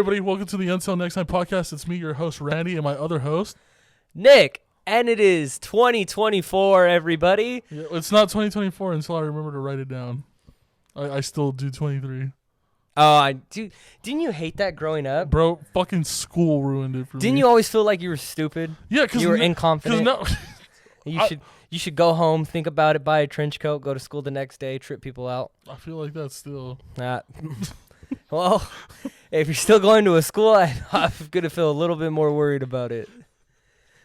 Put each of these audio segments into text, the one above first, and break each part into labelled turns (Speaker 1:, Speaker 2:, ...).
Speaker 1: everybody. Welcome to the Until Next Time podcast. It's me, your host, Randy, and my other host,
Speaker 2: Nick. And it is 2024, everybody.
Speaker 1: Yeah, it's not 2024 until I remember to write it down. I still do 23.
Speaker 2: Oh, didn't you hate that growing up?
Speaker 1: Bro, fucking school ruined it for me.
Speaker 2: Didn't you always feel like you were stupid?
Speaker 1: Yeah, because
Speaker 2: you were inconfident.
Speaker 1: No,
Speaker 2: you should go home, think about it, buy a trench coat, go to school the next day, trip people out.
Speaker 1: I feel like that's still.
Speaker 2: Well, if you're still going to a school, I'm gonna feel a little bit more worried about it.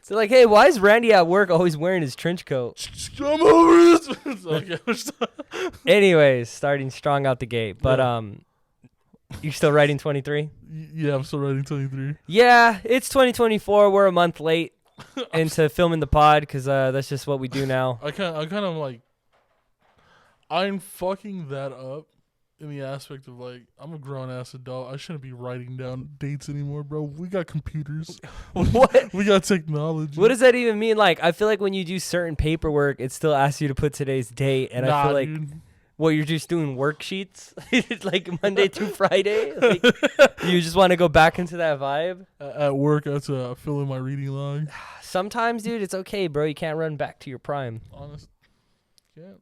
Speaker 2: So like, hey, why is Randy at work always wearing his trench coat?
Speaker 1: I'm over this. Okay,
Speaker 2: Anyways, starting strong out the gate, but you're still writing 23?
Speaker 1: Yeah, I'm still writing 23.
Speaker 2: Yeah, it's 2024. We're a month late into filming the pod because that's just what we do now.
Speaker 1: I kind of like. I'm fucking that up in the aspect of like I'm a grown ass adult. I shouldn't be writing down dates anymore, bro. We got computers.
Speaker 2: What?
Speaker 1: We got technology.
Speaker 2: What does that even mean? Like, I feel like when you do certain paperwork, it still asks you to put today's date, and I feel like, well, you're just doing worksheets, like Monday through Friday. Like, you just want to go back into that vibe.
Speaker 1: At work, I have to fill in my reading log.
Speaker 2: Sometimes, dude, it's okay, bro. You can't run back to your prime.
Speaker 1: Honest, can't.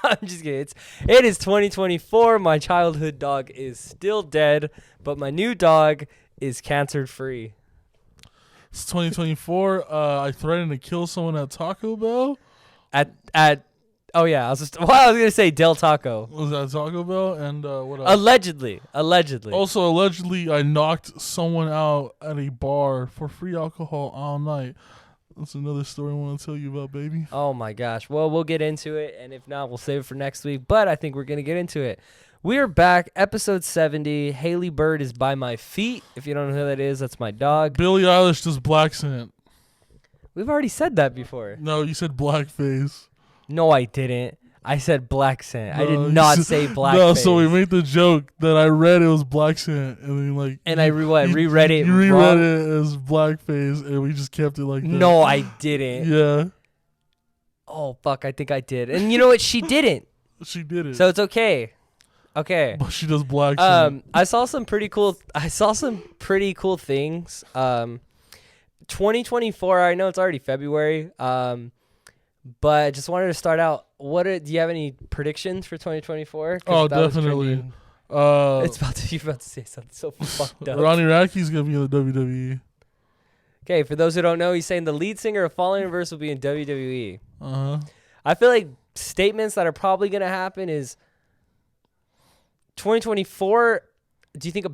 Speaker 2: I'm just kidding. It is 2024. My childhood dog is still dead, but my new dog is cancer-free.
Speaker 1: It's 2024. I threatened to kill someone at Taco Bell.
Speaker 2: Oh yeah, I was gonna say Del Taco.
Speaker 1: Was that Taco Bell? And what else?
Speaker 2: Allegedly.
Speaker 1: Also, allegedly, I knocked someone out at a bar for free alcohol all night. That's another story I want to tell you about, baby.
Speaker 2: Oh my gosh. Well, we'll get into it, and if not, we'll save it for next week. But I think we're gonna get into it. We are back, episode 70. Haley Bird is by my feet. If you don't know who that is, that's my dog.
Speaker 1: Billie Eilish does black scent.
Speaker 2: We've already said that before.
Speaker 1: No, you said blackface.
Speaker 2: No, I didn't. I said black scent.
Speaker 1: No,
Speaker 2: I did not say blackface.
Speaker 1: No, so we made the joke that I read it was black scent, and then like.
Speaker 2: And I reread it.
Speaker 1: You reread
Speaker 2: wrong?
Speaker 1: it as blackface, and we just kept it like that.
Speaker 2: No, I didn't.
Speaker 1: Yeah.
Speaker 2: Oh fuck! I think I did. And you know what? She didn't.
Speaker 1: She did it.
Speaker 2: So it's okay. Okay.
Speaker 1: But she does black scent.
Speaker 2: I saw some pretty cool things. 2024. I know it's already February. But I just wanted to start out. Do you have any predictions for 2024?
Speaker 1: Oh, definitely.
Speaker 2: You're about to say something so fucked up.
Speaker 1: Ronnie Radke's gonna be in the WWE.
Speaker 2: Okay, for those who don't know, he's saying the lead singer of Fallen Universe will be in WWE.
Speaker 1: Uh-huh.
Speaker 2: I feel like statements that are probably gonna happen is 2024. Do you think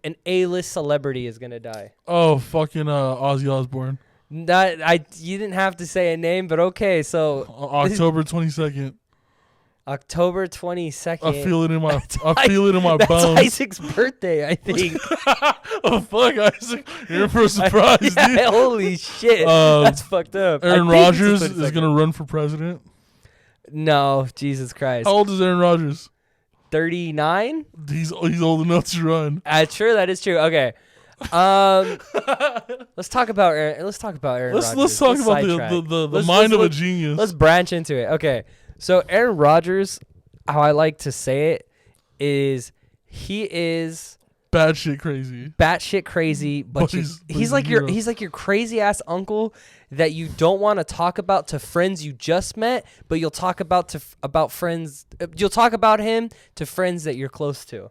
Speaker 2: an A-list celebrity is gonna die?
Speaker 1: Oh, fucking Ozzy Osbourne.
Speaker 2: You didn't have to say a name, but okay. So
Speaker 1: October 22nd.
Speaker 2: October 22nd.
Speaker 1: I feel it in my
Speaker 2: that's
Speaker 1: bones.
Speaker 2: Isaac's birthday, I think.
Speaker 1: Oh fuck, Isaac! You're in for a surprise, dude.
Speaker 2: Holy shit, that's fuckked up.
Speaker 1: Aaron Rodgers is gonna run for president.
Speaker 2: No, Jesus Christ.
Speaker 1: How old is Aaron Rodgers?
Speaker 2: 39.
Speaker 1: He's old enough to run.
Speaker 2: Sure, that is true. Okay. Let's talk about Aaron. Let's talk about Aaron Rodgers.
Speaker 1: Let's talk about the mind of a genius.
Speaker 2: Let's branch into it. Okay, so Aaron Rodgers, how I like to say it, is he is
Speaker 1: batshit crazy.
Speaker 2: But he's like your crazy ass uncle that you don't want to talk about to friends you just met, but you'll talk about friends. You'll talk about him to friends that you're close to.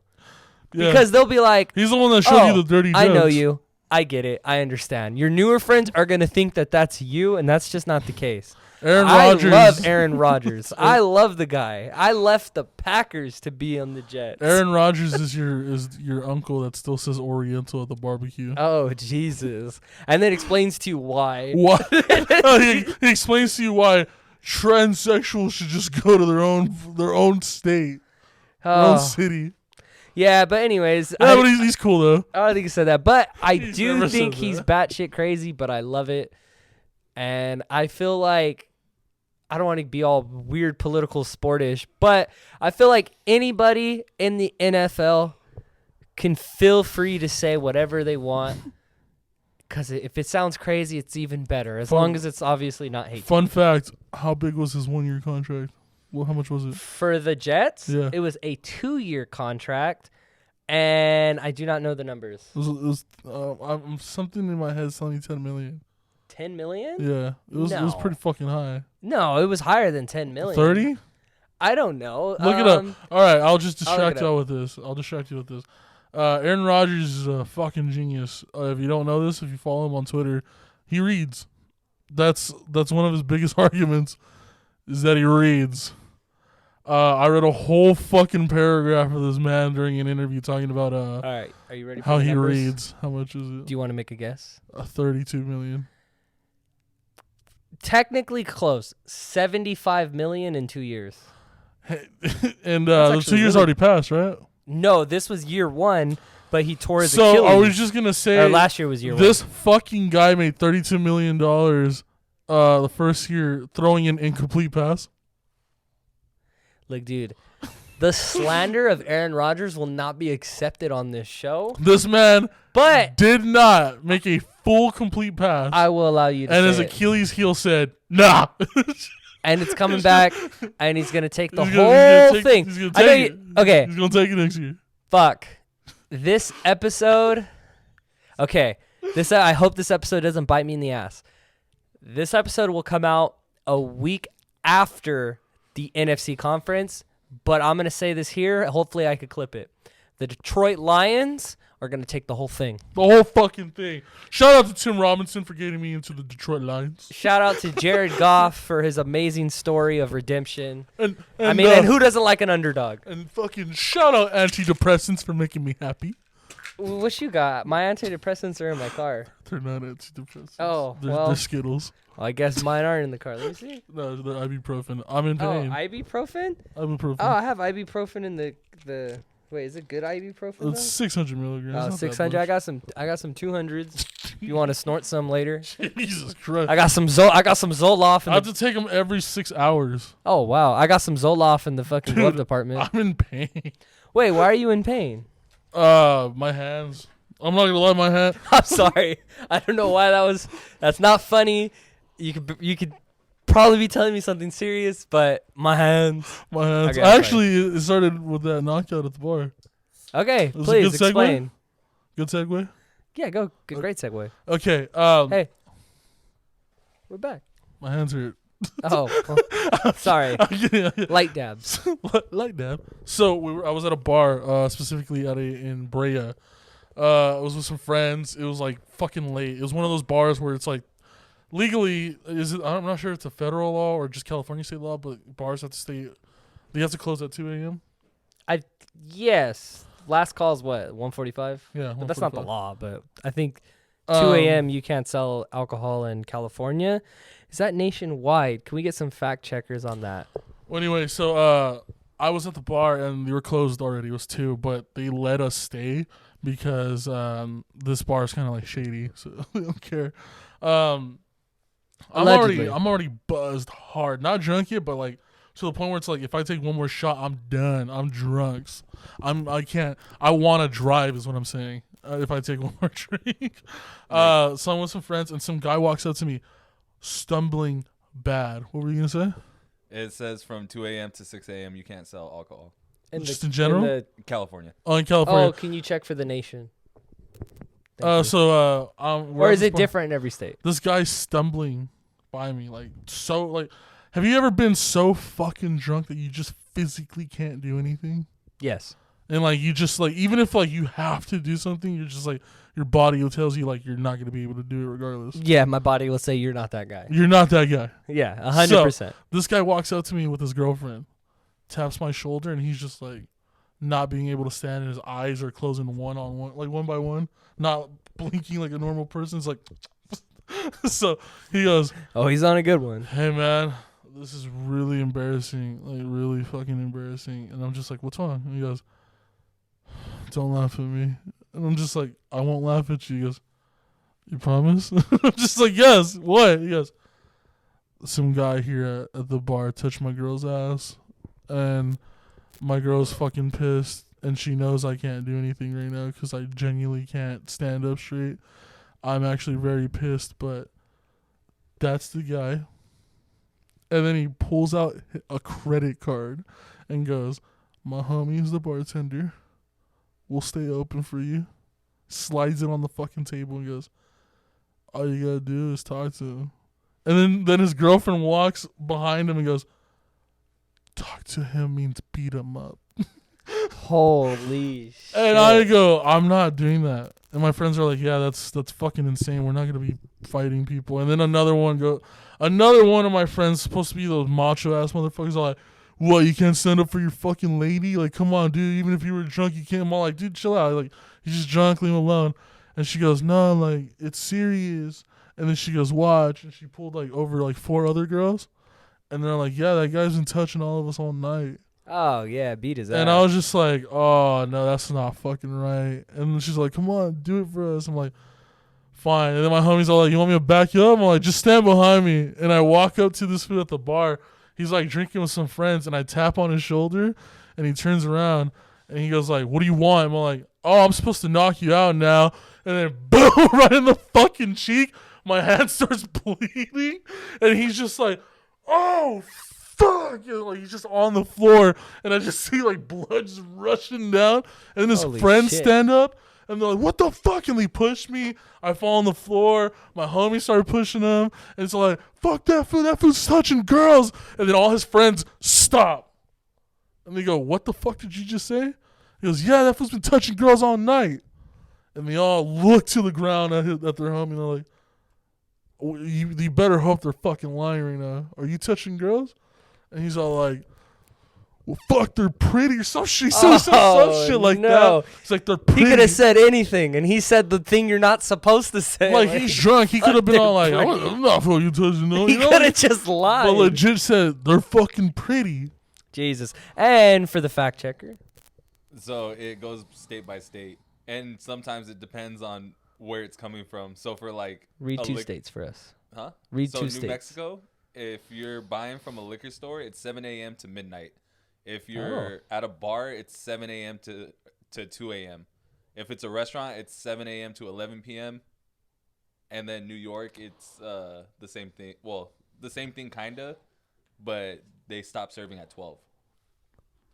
Speaker 2: Yeah. Because they'll be like,
Speaker 1: he's the one that showed you the dirty jokes.
Speaker 2: I know you. I get it. I understand. Your newer friends are going to think that that's you, and that's just not the case. I love Aaron Rodgers. I love the guy. I left the Packers to be on the Jets.
Speaker 1: Aaron Rodgers is your uncle that still says Oriental at the barbecue.
Speaker 2: Oh, Jesus. And then explains to you why.
Speaker 1: What? He explains to you why transsexuals should just go to their own state, their own city.
Speaker 2: Yeah, but anyways.
Speaker 1: Yeah, but he's cool, though.
Speaker 2: I don't think he said that. But I do think he's batshit crazy, but I love it. And I feel like, I don't want to be all weird political sportish, but I feel like anybody in the NFL can feel free to say whatever they want. Because if it sounds crazy, it's even better. As long as it's obviously not hate.
Speaker 1: Fun fact, how big was his 1-year contract? Well, how much was it?
Speaker 2: For the Jets,
Speaker 1: yeah.
Speaker 2: It was a 2-year contract. And I do not know the numbers.
Speaker 1: Something in my head is telling me 10 million.
Speaker 2: 10 million?
Speaker 1: Yeah, it was pretty fucking high.
Speaker 2: No, it was higher than 10 million.
Speaker 1: 30?
Speaker 2: I don't know.
Speaker 1: Look it up. All right, I'll just
Speaker 2: I'll look
Speaker 1: distract
Speaker 2: it
Speaker 1: y'all with this. Aaron Rodgers is a fucking genius. If you don't know this, if you follow him on Twitter, he reads. That's one of his biggest arguments, is that he reads. I read a whole fucking paragraph of this man during an interview talking about
Speaker 2: All right, are you ready for
Speaker 1: how
Speaker 2: the
Speaker 1: he
Speaker 2: numbers?
Speaker 1: reads. How much is it?
Speaker 2: Do you want to make a guess?
Speaker 1: 32 million.
Speaker 2: Technically close. 75 million in 2 years.
Speaker 1: And
Speaker 2: That's
Speaker 1: the 2 years
Speaker 2: really-
Speaker 1: already passed, right?
Speaker 2: No, this was year 1, but he tore his
Speaker 1: So
Speaker 2: Achilles.
Speaker 1: I was just gonna say,
Speaker 2: Or last year was year 1.
Speaker 1: this fucking guy made $32 million the first year throwing an incomplete pass.
Speaker 2: Look, dude, the slander of Aaron Rodgers will not be accepted on this show.
Speaker 1: This man
Speaker 2: But
Speaker 1: did not make a full complete pass.
Speaker 2: I will allow you to
Speaker 1: and
Speaker 2: say
Speaker 1: his
Speaker 2: it.
Speaker 1: Achilles heel said, nah.
Speaker 2: And it's coming back, and he's gonna take the
Speaker 1: He's
Speaker 2: whole
Speaker 1: gonna
Speaker 2: thing.
Speaker 1: He's gonna
Speaker 2: I know
Speaker 1: take
Speaker 2: you.
Speaker 1: it.
Speaker 2: Okay,
Speaker 1: He's going to take it next year.
Speaker 2: fuck. This episode. Okay, I hope this episode doesn't bite me in the ass. This episode will come out a week after the NFC conference, but I'm gonna say this here. Hopefully, I could clip it. The Detroit Lions are gonna take the whole thing.
Speaker 1: The whole fucking thing. Shout out to Tim Robinson for getting me into the Detroit Lions.
Speaker 2: Shout out to Jared Goff for his amazing story of redemption.
Speaker 1: And
Speaker 2: And who doesn't like an underdog?
Speaker 1: And fucking shout out antidepressants for making me happy.
Speaker 2: What you got? My antidepressants are in my car.
Speaker 1: They're not antidepressants.
Speaker 2: Oh,
Speaker 1: they're,
Speaker 2: well.
Speaker 1: they're Skittles.
Speaker 2: Well, I guess mine aren't in the car. Let me see.
Speaker 1: No, they're ibuprofen. I'm in
Speaker 2: Oh,
Speaker 1: pain.
Speaker 2: ibuprofen?
Speaker 1: Ibuprofen.
Speaker 2: Oh, I have ibuprofen in the wait, is it good ibuprofen?
Speaker 1: It's 600 milligrams.
Speaker 2: Oh,
Speaker 1: not that
Speaker 2: 600. I got some 200s. You want to snort some later?
Speaker 1: much. Jesus Christ.
Speaker 2: I got some Zoloft
Speaker 1: I
Speaker 2: in
Speaker 1: have
Speaker 2: the,
Speaker 1: to take them every 6 hours.
Speaker 2: oh wow, I got some Zoloft in the fucking glove department.
Speaker 1: I'm in pain.
Speaker 2: Wait, why are you in pain?
Speaker 1: My hands. I'm not gonna lie, my hand.
Speaker 2: I'm sorry. I don't know why that's not funny. You could probably be telling me something serious, but my hands.
Speaker 1: My hands.
Speaker 2: Okay, I'm
Speaker 1: Actually, it started with that knockout at the bar.
Speaker 2: Okay,
Speaker 1: was a
Speaker 2: please
Speaker 1: good segue?
Speaker 2: explain.
Speaker 1: Good segue.
Speaker 2: Yeah, go. Good, great segue.
Speaker 1: Okay.
Speaker 2: Hey, we're back.
Speaker 1: My hands hurt.
Speaker 2: Oh, well, sorry.
Speaker 1: Yeah.
Speaker 2: Light dabs.
Speaker 1: Like that. So I was at a bar, specifically in Brea. I was with some friends. It was like fucking late. It was one of those bars where it's like legally I'm not sure if it's a federal law or just California state law, but bars have to stay. They have to close at 2 a.m.
Speaker 2: Yes. Last call is what, 1:45?
Speaker 1: Yeah,
Speaker 2: But that's not the
Speaker 1: 1:45.
Speaker 2: law. But I think 2 a.m. you can't sell alcohol in California. Is that nationwide? Can we get some fact checkers on that?
Speaker 1: Well, anyway, so I was at the bar and they were closed already. It was 2, but they let us stay because this bar is kind of like shady, so they don't care. I'm
Speaker 2: Allegedly.
Speaker 1: already buzzed hard, not drunk yet, but like to the point where it's like if I take one more shot, I'm done. I'm drunk. I can't. I want to drive, is what I'm saying. If I take one more drink, so I'm with some friends and some guy walks up to me, stumbling bad. What were you gonna say?
Speaker 3: It says from 2 a.m. to 6 a.m. you can't sell alcohol.
Speaker 1: Just in general?
Speaker 3: In California.
Speaker 1: Oh, in California.
Speaker 2: Oh, can you check for the nation?
Speaker 1: Or
Speaker 2: Or is it different in every state?
Speaker 1: This guy's stumbling by me, have you ever been so fucking drunk that you just physically can't do anything?
Speaker 2: Yes.
Speaker 1: And like you just like even if like you have to do something, you're just like your body tells you like you're not gonna be able to do it regardless.
Speaker 2: Yeah, my body will say you're not that guy.
Speaker 1: You're not that guy.
Speaker 2: Yeah, 100%.
Speaker 1: This guy walks up to me with his girlfriend, taps my shoulder, and he's just like not being able to stand, and his eyes are closing one on one, like one by one, not blinking like a normal person. It's like so he goes,
Speaker 2: Oh, he's on a good one.
Speaker 1: "Hey man, this is really embarrassing, like really fucking embarrassing." And I'm just like, "What's wrong?" And he goes, "Don't laugh at me." And I'm just like, "I won't laugh at you." He goes, "You promise?" I'm just like, "Yes." What? He goes, "Some guy here at the bar touched my girl's ass, and my girl's fucking pissed, and she knows I can't do anything right now because I genuinely can't stand up straight. I'm actually very pissed, but that's the guy." And then he pulls out a credit card and goes, "My homie's the bartender. We'll stay open for you. Slides it on the fucking table and goes, all you gotta do is talk to him. And then his girlfriend walks behind him and goes, talk to him means beat him up.
Speaker 2: Holy shit.
Speaker 1: And I go, I'm not doing that. And my friends are like, yeah, that's fucking insane. We're not gonna be fighting people. And then another one of my friends, supposed to be those macho ass motherfuckers, are like, what, you can't stand up for your fucking lady? Like, come on, dude. Even if you were drunk, you can't. I'm all like, dude, chill out. Like, he's just drunk, leave him alone. And she goes, no, like, it's serious. And then she goes, watch. And she pulled, like, over, like, 4 other girls. And they're like, yeah, that guy's been touching all of us all night.
Speaker 2: Oh, yeah, beat his ass.
Speaker 1: And I was just like, oh, no, that's not fucking right. And she's like, come on, do it for us. I'm like, fine. And then my homie's all like, you want me to back you up? I'm like, just stand behind me. And I walk up to this fool at the bar. He's like drinking with some friends, and I tap on his shoulder, and he turns around, and he goes like, what do you want? I'm like, oh, I'm supposed to knock you out now. And then boom, right in the fucking cheek. My hand starts bleeding, and he's just like, oh, fuck. You know, like, he's just on the floor, and I just see like blood just rushing down, and then his
Speaker 2: Holy
Speaker 1: friends
Speaker 2: shit.
Speaker 1: stand up, and they're like, what the fuck? And they push me. I fall on the floor. My homie started pushing him. And it's like, fuck that fool. That fool's touching girls. And then all his friends stop. And they go, what the fuck did you just say? He goes, yeah, that fool's been touching girls all night. And they all look to the ground at their homie. And they're like, you better hope they're fucking lying right now. Are you touching girls? And he's all like, well, fuck, they're pretty or some shit. So he said some shit like
Speaker 2: no.
Speaker 1: that. It's like, they're pretty.
Speaker 2: He could have said anything, and he said the thing you're not supposed to say.
Speaker 1: Like, he's drunk. He could have been
Speaker 2: they're
Speaker 1: all like,
Speaker 2: pretty.
Speaker 1: I'm not for you touching no.
Speaker 2: He
Speaker 1: You know?
Speaker 2: could have just lied.
Speaker 1: But legit said, they're fucking pretty.
Speaker 2: Jesus. And for the fact checker.
Speaker 3: So it goes state by state, and sometimes it depends on where it's coming from. So for like
Speaker 2: Read
Speaker 3: a
Speaker 2: 2 states for us.
Speaker 3: huh?
Speaker 2: Read
Speaker 3: so
Speaker 2: 2
Speaker 3: New
Speaker 2: states.
Speaker 3: Mexico, if you're buying from a liquor store, it's 7 a.m. to midnight. If you're at a bar, it's 7 a.m. to 2 a.m. If it's a restaurant, it's 7 a.m. to 11 p.m. And then New York, it's the same thing. Well, the same thing kinda, but they stop serving at 12.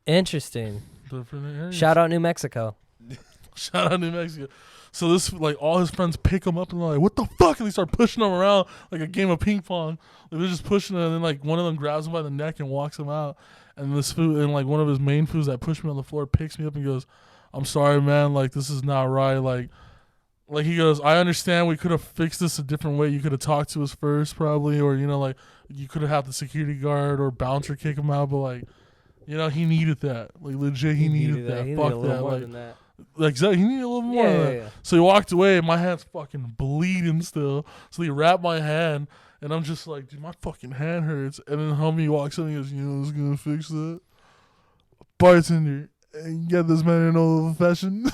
Speaker 2: Interesting.
Speaker 1: Different areas.
Speaker 2: Shout out New Mexico.
Speaker 1: Shout out New Mexico. So this, like, all his friends pick him up and they're like, what the fuck? And they start pushing him around like a game of ping pong. Like, they're just pushing him, and then like one of them grabs him by the neck and walks him out. And this food, and like one of his main foods that pushed me on the floor picks me up and goes, I'm sorry, man. Like, this is not right. Like he goes, I understand we could have fixed this a different way. You could have talked to us first, probably, or, you know, like, you could have had the security guard or bouncer kick him out, but like, you know, he needed that. Like, legit, he needed that.
Speaker 2: He
Speaker 1: Fuck
Speaker 2: needed a little
Speaker 1: that.
Speaker 2: more
Speaker 1: Like,
Speaker 2: than that.
Speaker 1: exactly, he needed a little more than that.
Speaker 2: Yeah.
Speaker 1: So he walked away, and my hand's fucking bleeding still. So he wrapped my hand, and I'm just like, dude, my fucking hand hurts. And then homie walks in and goes, you know who's gonna fix that? Bartender. And get this man in old fashioned.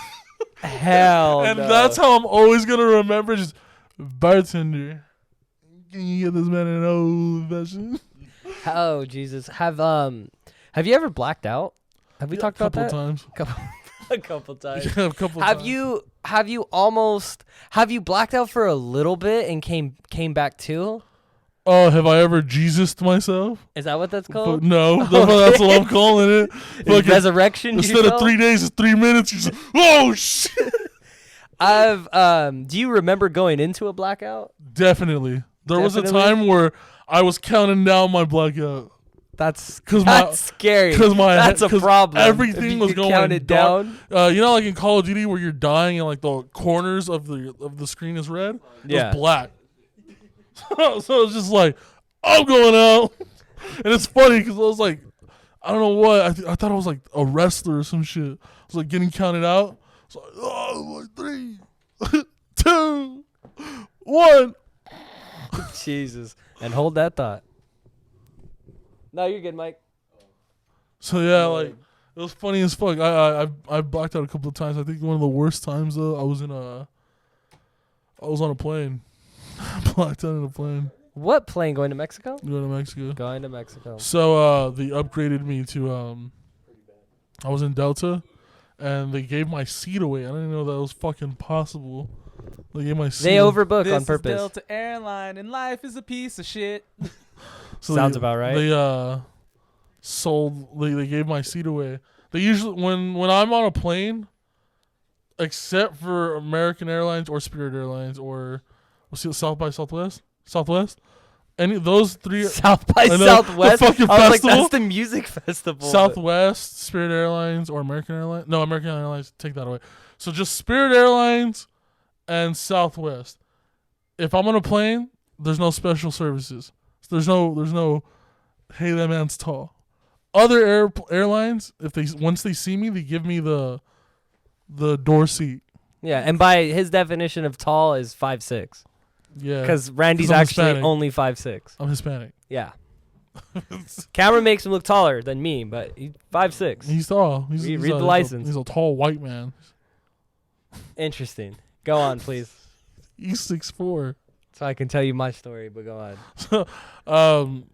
Speaker 2: Hell
Speaker 1: And
Speaker 2: no.
Speaker 1: that's how I'm always gonna remember, just bartender. Can you get this man in old fashioned?
Speaker 2: Oh, Jesus. Have you ever blacked out? Have we talked about that?
Speaker 1: times.
Speaker 2: A couple times.
Speaker 1: Yeah, a couple
Speaker 2: Have
Speaker 1: times.
Speaker 2: you blacked out for a little bit and came back too?
Speaker 1: Oh, have I ever Jesused myself?
Speaker 2: Is that what that's called?
Speaker 1: No, that's what I'm calling it. Fucking-
Speaker 2: Resurrection.
Speaker 1: Instead of 3 days, it's 3 minutes. You're just, oh shit!
Speaker 2: Do you remember going into a blackout?
Speaker 1: Definitely. There was a
Speaker 2: Definitely?
Speaker 1: time where I was counting down my blackout.
Speaker 2: That's
Speaker 1: 'Cause my-
Speaker 2: that's scary.
Speaker 1: 'cause my-
Speaker 2: That's a
Speaker 1: 'cause
Speaker 2: problem.
Speaker 1: everything
Speaker 2: If you
Speaker 1: was
Speaker 2: could
Speaker 1: going
Speaker 2: count it
Speaker 1: dark.
Speaker 2: down.
Speaker 1: You know, like in Call of Duty, where you're dying and like the corners of the screen is red. It
Speaker 2: Yeah.
Speaker 1: was black. So it's just like, I'm going out, and it's funny because I was like, I don't know what I thought I was like a wrestler or some shit. I was like getting counted out. It's like, oh, like 3, 2, 1.
Speaker 2: Jesus. And hold that thought. No, you're good, Mike.
Speaker 1: So yeah, like it was funny as fuck. I blacked out a couple of times. I think one of the worst times though, I was on a plane. Blacked out in a plane
Speaker 2: What plane going to Mexico?
Speaker 1: going to Mexico.
Speaker 2: Going to Mexico.
Speaker 1: So they upgraded me to I was in Delta, and they gave my seat away. I didn't know that was fucking possible. They gave my seat.
Speaker 2: They overbook
Speaker 3: This
Speaker 2: on
Speaker 3: is
Speaker 2: purpose.
Speaker 3: Delta Airline, and life is a piece of shit.
Speaker 1: So
Speaker 2: Sounds
Speaker 1: they-
Speaker 2: about right.
Speaker 1: They sold. They gave my seat away. They usually when I'm on a plane, except for American Airlines or Spirit Airlines or we'll see South by Southwest. Any those three.
Speaker 2: South by
Speaker 1: I know,
Speaker 2: Southwest.
Speaker 1: the fucking
Speaker 2: I was like,
Speaker 1: festival.
Speaker 2: that's the music festival.
Speaker 1: Southwest, Spirit Airlines, or American Airlines. No, American Airlines. Take that away. So just Spirit Airlines and Southwest. If I'm on a plane, there's no special services. There's no. Hey, that man's tall. Other airlines, once they see me, they give me the door seat.
Speaker 2: Yeah, and by his definition of tall is 5'6".
Speaker 1: Yeah,
Speaker 2: Because Randy's
Speaker 1: I'm
Speaker 2: actually
Speaker 1: Hispanic.
Speaker 2: only 5'6".
Speaker 1: I'm Hispanic.
Speaker 2: Yeah. Camera makes him look taller than me, but he's 5'6".
Speaker 1: He's tall.
Speaker 2: Read the license.
Speaker 1: He's a tall white man.
Speaker 2: Interesting. Go on, please.
Speaker 1: He's 6'4".
Speaker 2: So I can tell you my story, but go on.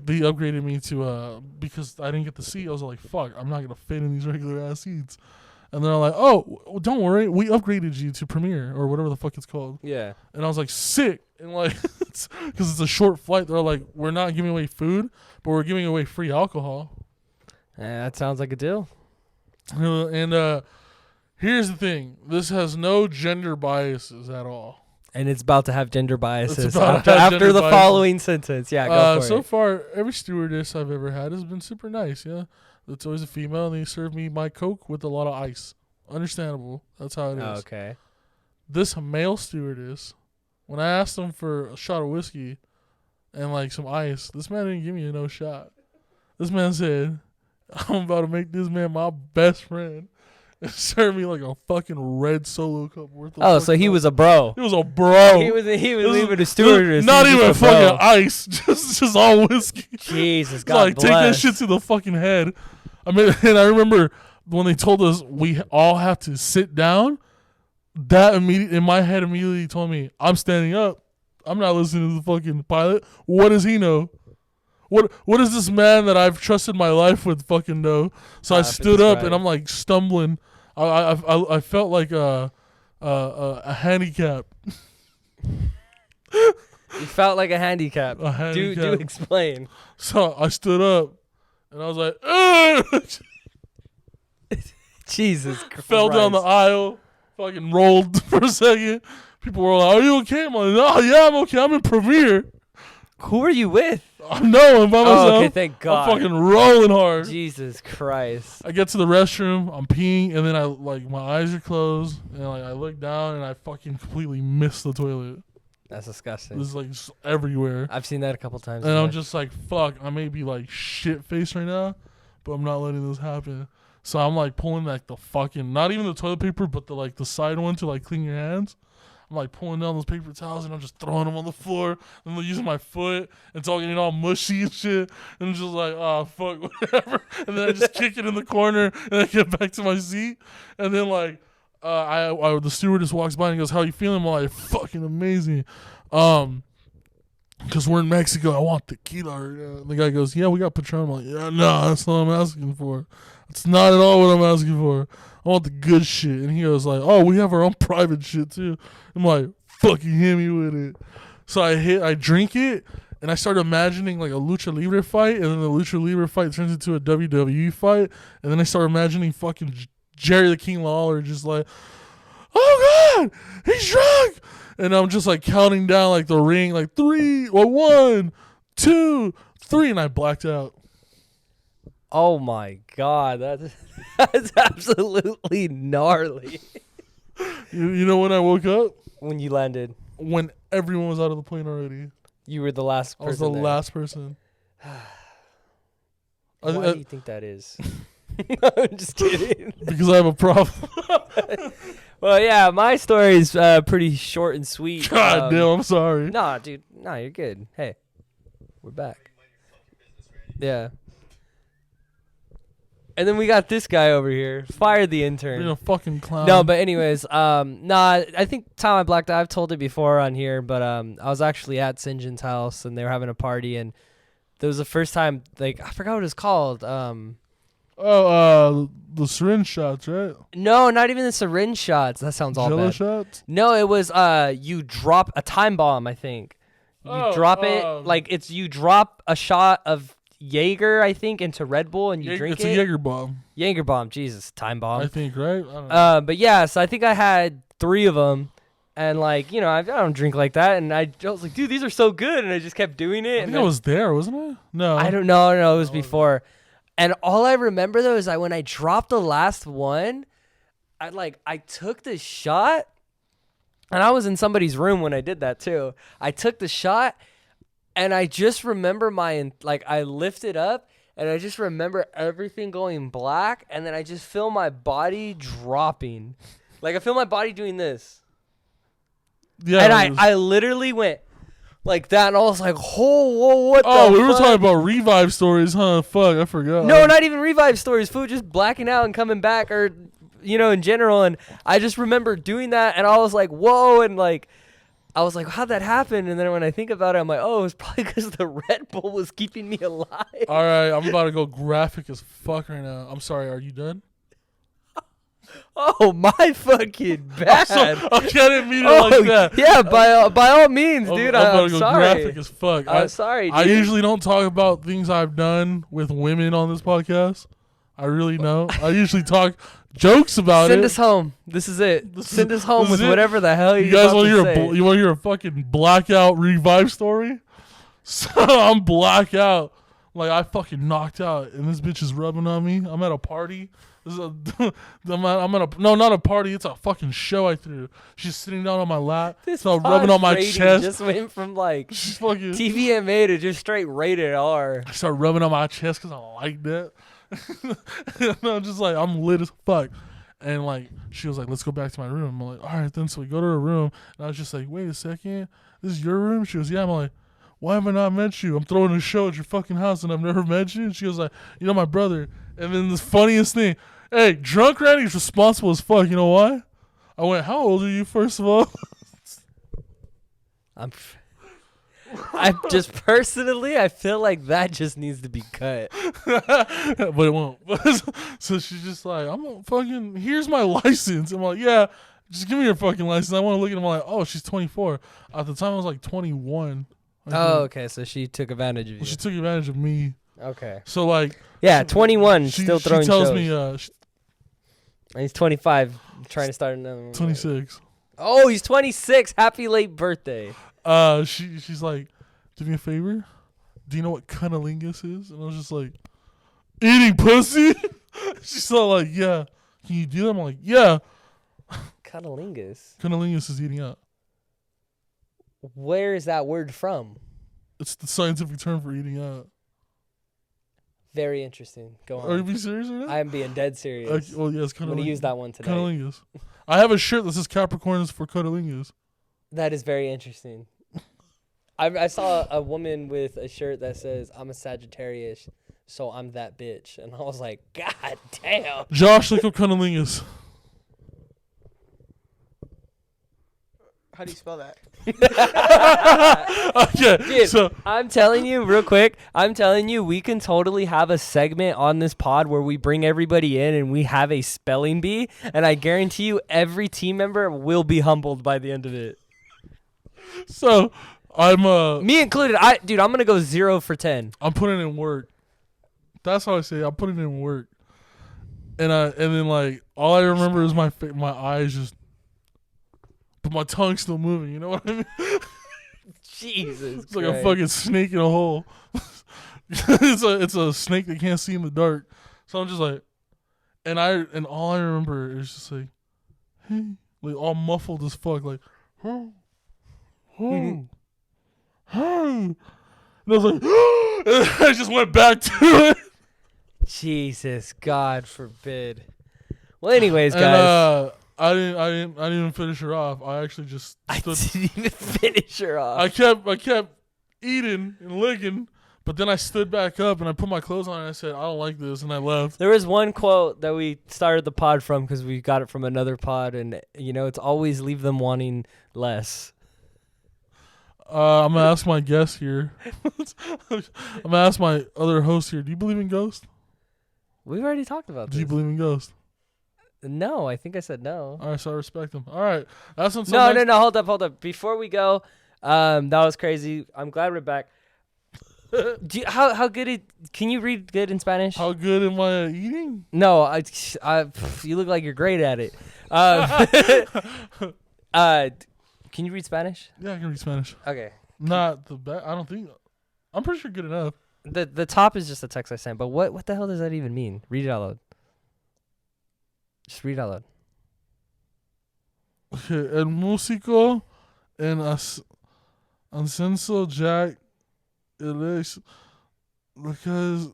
Speaker 1: They upgraded me to because I didn't get the seat. I was like, fuck, I'm not gonna fit in these regular ass seats. And they're like, oh, don't worry, we upgraded you to Premier or whatever the fuck it's called.
Speaker 2: Yeah.
Speaker 1: And I was like, sick. And like, because it's a short flight, they're like, we're not giving away food, but we're giving away free alcohol.
Speaker 2: That sounds like a deal.
Speaker 1: And here's the thing: this has no gender biases at all.
Speaker 2: And it's about to have gender biases
Speaker 1: about to have
Speaker 2: after
Speaker 1: gender
Speaker 2: the
Speaker 1: biases.
Speaker 2: following sentence. Yeah, go for
Speaker 1: So
Speaker 2: it.
Speaker 1: far, every stewardess I've ever had has been super nice. Yeah, it's always a female, and they serve me my Coke with a lot of ice. Understandable. That's how it is.
Speaker 2: Oh, okay.
Speaker 1: This male stewardess, when I asked him for a shot of whiskey and like some ice, this man didn't give me no shot. This man said, "I'm about to make this man my best friend." And served me like a fucking red Solo cup worth of.
Speaker 2: Oh, so he was a bro.
Speaker 1: He was a bro.
Speaker 2: He was
Speaker 1: This
Speaker 2: leaving a
Speaker 1: is-
Speaker 2: stewardess.
Speaker 1: Not
Speaker 2: He was
Speaker 1: even
Speaker 2: just a bro.
Speaker 1: fucking ice. Just all whiskey.
Speaker 2: Jesus,
Speaker 1: It's
Speaker 2: God
Speaker 1: like
Speaker 2: bless.
Speaker 1: take that shit to the fucking head. I mean, and I remember when they told us we all have to sit down. That in my head immediately told me I'm standing up. I'm not listening to the fucking pilot. What does he know? What does this man that I've trusted my life with fucking know? So I
Speaker 2: if it's
Speaker 1: stood up
Speaker 2: right.
Speaker 1: and I'm like stumbling. I felt like a handicap.
Speaker 2: You felt like a handicap.
Speaker 1: A
Speaker 2: Do
Speaker 1: handicap.
Speaker 2: explain.
Speaker 1: So I stood up and I was like, "Ugh!"
Speaker 2: Jesus Christ.
Speaker 1: Fell down the aisle, fucking rolled for a second. People were like, "Are you okay?" I'm like, "Oh yeah, I'm okay. I'm in Premiere.
Speaker 2: Who are you with?
Speaker 1: I'm by myself.
Speaker 2: Oh, okay, thank God.
Speaker 1: I'm fucking rolling hard."
Speaker 2: Jesus Christ.
Speaker 1: I get to the restroom, I'm peeing, and then I like my eyes are closed, and like I look down and I fucking completely miss the toilet.
Speaker 2: That's disgusting.
Speaker 1: It's like just everywhere.
Speaker 2: I've seen that a couple times.
Speaker 1: And
Speaker 2: in
Speaker 1: I'm
Speaker 2: life.
Speaker 1: just like, fuck, I may be like shit faced right now, but I'm not letting this happen. So I'm like pulling like the fucking, not even the toilet paper, but the side one to like clean your hands. I'm like pulling down those paper towels and I'm just throwing them on the floor and I'm using my foot and it's all getting all mushy and shit. And I'm just like, oh, fuck, whatever. And then I just kick it in the corner and I get back to my seat. And then like, the stewardess walks by and goes, "How you feeling?" I'm like, "Fucking amazing." Because we're in Mexico, I want tequila. And the guy goes, "Yeah, we got Patron." I'm like, "Yeah, no, that's not what I'm asking for. That's not at all what I'm asking for. I want the good shit." And he goes like, "Oh, we have our own private shit too." I'm like, "Fucking hit me with it." So I drink it, and I start imagining like a Lucha Libre fight, and then the Lucha Libre fight turns into a WWE fight, and then I start imagining fucking Jerry the King Lawler just like, "Oh God, he's drunk." And I'm just like counting down like the ring, like 3, or 1, 2, 3, and I blacked out.
Speaker 2: Oh my God, that's absolutely gnarly.
Speaker 1: You know when I woke up?
Speaker 2: When you landed,
Speaker 1: When everyone was out of the plane already.
Speaker 2: you were the last
Speaker 1: I
Speaker 2: person.
Speaker 1: was the
Speaker 2: there.
Speaker 1: last person.
Speaker 2: Why
Speaker 1: I-
Speaker 2: do you think that is? I'm just kidding.
Speaker 1: Because I have a problem.
Speaker 2: Well, yeah, my story is pretty short and sweet.
Speaker 1: God damn, I'm sorry.
Speaker 2: Nah, dude. Nah, you're good. Hey, we're back. Yeah. And then we got this guy over here. Fired the intern.
Speaker 1: Being a fucking clown.
Speaker 2: No, but anyways, I think time I blacked out. I've told it before on here, but I was actually at St. John's house and they were having a party, and there was the first time, like, I forgot what it's called.
Speaker 1: The syringe shots, right?
Speaker 2: No, not even the syringe shots. That sounds all
Speaker 1: Jello
Speaker 2: bad.
Speaker 1: shots?
Speaker 2: No, it was you drop a time bomb, I think. You drop it like you drop a shot of Jaeger, I think, into Red Bull, and you drink
Speaker 1: it's
Speaker 2: it.
Speaker 1: It's a Jaeger bomb.
Speaker 2: Jaeger bomb, Jesus, time bomb.
Speaker 1: I think, right? I don't know.
Speaker 2: But yeah, so I think I had 3 of them, and like, you know, I don't drink like that, and I was like, dude, these are so good, and I just kept doing it.
Speaker 1: I think I was there, wasn't I? No.
Speaker 2: I don't know. No, it was before. And all I remember though is when I dropped the last one, I took the shot, and I was in somebody's room when I did that too. I took the shot, and I just remember I lifted up, and I just remember everything going black, and then I just feel my body dropping. Like I feel my body doing this.
Speaker 1: Yeah.
Speaker 2: And I literally went like that, and I was like, whoa, what the
Speaker 1: Oh, we were
Speaker 2: fuck?
Speaker 1: talking about revive stories, huh? Fuck, I forgot.
Speaker 2: No, not even revive stories. Food just blacking out and coming back, or you know, in general. And I just remember doing that, and I was like, whoa, and like, I was like, how'd that happen? And then when I think about it, I'm like, oh, it was probably because the Red Bull was keeping me alive.
Speaker 1: All right, I'm about to go graphic as fuck right now. I'm sorry, are you done?
Speaker 2: Oh my fucking bad.
Speaker 1: Okay, I didn't mean it like that.
Speaker 2: Yeah, by all means, dude.
Speaker 1: I'm about
Speaker 2: I'm
Speaker 1: to go
Speaker 2: sorry.
Speaker 1: graphic as fuck.
Speaker 2: I'm sorry, dude.
Speaker 1: I usually don't talk about things I've done with women on this podcast. I really don't. I usually talk jokes about
Speaker 2: Send
Speaker 1: it.
Speaker 2: us home. This is it. Send us home with
Speaker 1: it.
Speaker 2: whatever the hell
Speaker 1: You guys
Speaker 2: want to
Speaker 1: hear you want to hear a fucking blackout revive story? So I'm blackout. Like I fucking knocked out, and this bitch is rubbing on me. I'm at a party. I'm at not a party. It's a fucking show I threw. She's sitting down on my lap.
Speaker 2: This
Speaker 1: so rubbing on my
Speaker 2: rating
Speaker 1: chest.
Speaker 2: just went from like
Speaker 1: She's fucking
Speaker 2: TVMA to just straight rated R.
Speaker 1: I start rubbing on my chest because I like that. And I'm just like, I'm lit as fuck. And like, she was like, let's go back to my room. I'm like, all right, then. So we go to her room. And I was just like, wait a second. This is your room? She goes, yeah. I'm like, why have I not met you? I'm throwing a show at your fucking house and I've never met you. And she was like, you know, my brother. And then the funniest thing, hey, drunk Randy's responsible as fuck. You know why? I went, how old are you, first of all?
Speaker 2: I'm just personally, I feel like that just needs to be cut.
Speaker 1: But it won't. So she's just like, I'm gonna fucking, here's my license. I'm like, yeah, just give me your fucking license. I want to look at him like, oh, she's 24. At the time, I was like 21.
Speaker 2: Oh, okay. So she took advantage of you.
Speaker 1: She took advantage of me.
Speaker 2: Okay.
Speaker 1: So like,
Speaker 2: Yeah, 21, still throwing
Speaker 1: She tells
Speaker 2: shows.
Speaker 1: me,
Speaker 2: And he's 25, trying to start another one.
Speaker 1: 26.
Speaker 2: Oh, he's 26. Happy late birthday.
Speaker 1: She's like, do me a favor. Do you know what cunnilingus is? And I was just like, eating pussy. She's all like, yeah. Can you do that? I'm like, yeah.
Speaker 2: Cunnilingus.
Speaker 1: Cunnilingus is eating out.
Speaker 2: Where is that word from?
Speaker 1: It's the scientific term for eating out.
Speaker 2: Very interesting. Go on.
Speaker 1: Are you being serious right now?
Speaker 2: I am being dead serious.
Speaker 1: Well, yes,
Speaker 2: I'm going to use that one today.
Speaker 1: Cunnilingus. I have a shirt that says Capricorn is for cunnilingus.
Speaker 2: That is very interesting. I saw a woman with a shirt that says, I'm a Sagittarius, so I'm that bitch. And I was like, God damn.
Speaker 1: Josh, look up cunnilingus.
Speaker 4: How do you spell that?
Speaker 1: Okay,
Speaker 2: Dude,
Speaker 1: so
Speaker 2: I'm telling you real quick, we can totally have a segment on this pod where we bring everybody in and we have a spelling bee, and I guarantee you every team member will be humbled by the end of it.
Speaker 1: So I'm
Speaker 2: Me included. I'm going to go 0 for 10.
Speaker 1: I'm putting in work. That's how I say it. I'm putting in work. And then like all I remember is my eyes just, but my tongue's still moving. You know what I mean?
Speaker 2: Jesus
Speaker 1: It's like a fucking snake in a hole. it's a snake that can't see in the dark. So I'm just like, and all I remember is just like, hey, like all muffled as fuck, like, hey, hey, hey. And I was like, and I just went back to it.
Speaker 2: Jesus, God forbid. Well, anyways,
Speaker 1: And,
Speaker 2: guys.
Speaker 1: I didn't even finish her off. I actually just
Speaker 2: I
Speaker 1: stood.
Speaker 2: didn't even finish her off.
Speaker 1: I kept eating and licking, but then I stood back up and I put my clothes on and I said, I don't like this, and I left.
Speaker 2: There was one quote that we started the pod from because we got it from another pod, and it's always leave them wanting less.
Speaker 1: I'm gonna ask my guest here. I'm gonna ask my other host here. Do you believe in ghosts?
Speaker 2: We've already talked about
Speaker 1: Do
Speaker 2: this.
Speaker 1: you believe in ghosts?
Speaker 2: No, I think I said no.
Speaker 1: All right, so I respect them. All right, that's until
Speaker 2: No,
Speaker 1: next-
Speaker 2: hold up. Before we go, that was crazy. I'm glad we're back. How good can you read good in Spanish?
Speaker 1: How good am I at eating?
Speaker 2: No, you look like you're great at it. Can you read Spanish?
Speaker 1: Yeah, I can read Spanish.
Speaker 2: Okay.
Speaker 1: Not the best. I don't think. I'm pretty sure good enough.
Speaker 2: The top is just a text I sent, but what the hell does that even mean? Read it out loud. Just read it out loud.
Speaker 1: Okay, el músico en ascenso Jack Alex because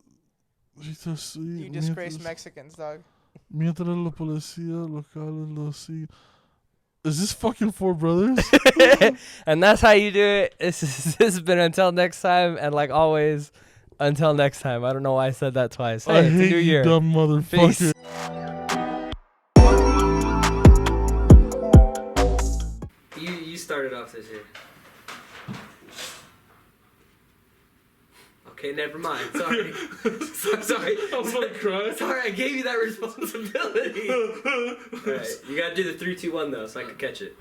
Speaker 4: You disgrace Mexicans, dog.
Speaker 1: Mientras la policía local lo sigue. Is this fucking Four Brothers?
Speaker 2: And that's how you do it. This has been Until Next Time, and like always, until next time. I don't know why I said that twice. Hey,
Speaker 1: I
Speaker 2: it's a
Speaker 1: hate
Speaker 2: new
Speaker 1: you,
Speaker 2: year.
Speaker 1: dumb motherfucker.
Speaker 2: Peace. You started off this year. Okay, never mind. Sorry. Sorry.
Speaker 1: I was about to cry.
Speaker 2: Sorry, I gave you that responsibility. All right, you gotta do the 3, 2, 1 though, so I can catch it.